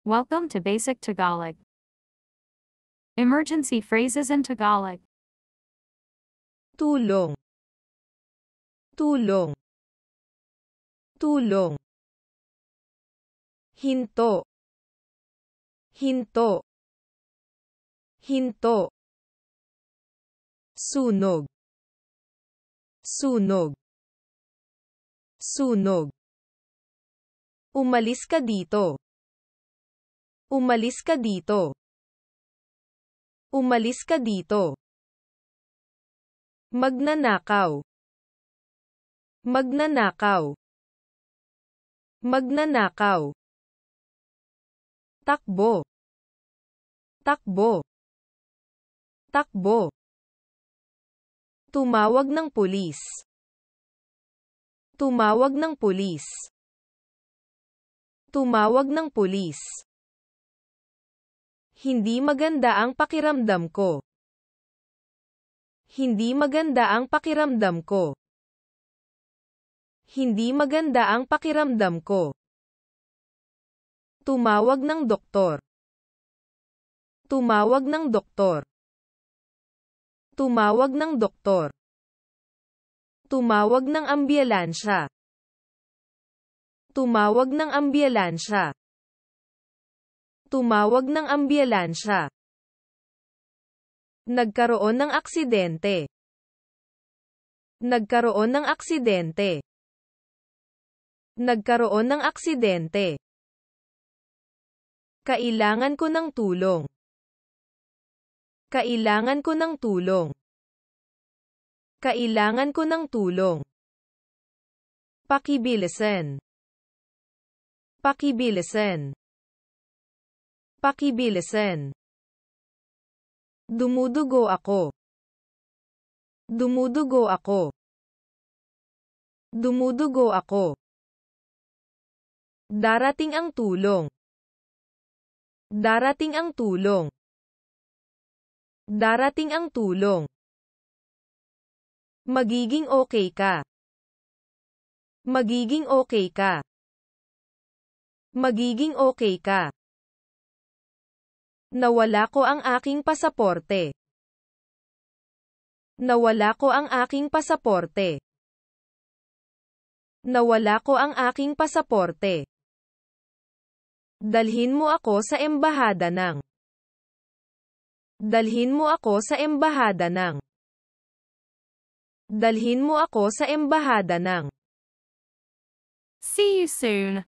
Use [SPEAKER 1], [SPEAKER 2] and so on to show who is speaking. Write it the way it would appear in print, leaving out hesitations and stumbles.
[SPEAKER 1] Welcome to Basic Tagalog. Emergency phrases in Tagalog.
[SPEAKER 2] Tulong. Tulong. Tulong. Hinto. Hinto. Hinto. Sunog. Sunog. Sunog. Umalis ka dito. Umalis ka dito. Umalis ka dito. Magnanakaw. Magnanakaw. Magnanakaw. Takbo. Takbo. Takbo. Tumawag ng pulis. Tumawag ng pulis. Tumawag ng pulis. Hindi maganda ang pakiramdam ko. Hindi maganda ang pakiramdam ko. Hindi maganda ang pakiramdam ko. Tumawag ng doktor. Tumawag ng doktor. Tumawag ng doktor. Tumawag ng ambulansya. Tumawag ng ambulansya. Tumawag ng ambulansya. Nagkaroon ng aksidente. Nagkaroon ng aksidente. Nagkaroon ng aksidente. Kailangan ko ng tulong. Kailangan ko ng tulong. Kailangan ko ng tulong. Pakibilisan. Pakibilisan. Pakibilisan. Dumudugo ako. Dumudugo ako. Dumudugo ako. Darating ang tulong. Darating ang tulong. Darating ang tulong. Magiging okay ka. Magiging okay ka. Magiging okay ka. Nawala ko ang aking pasaporte. Nawala ko ang aking pasaporte. Nawala ko ang aking pasaporte. Dalhin mo ako sa embahada ng. Dalhin mo ako sa embahada ng. Dalhin mo ako sa embahada ng.
[SPEAKER 1] See you soon.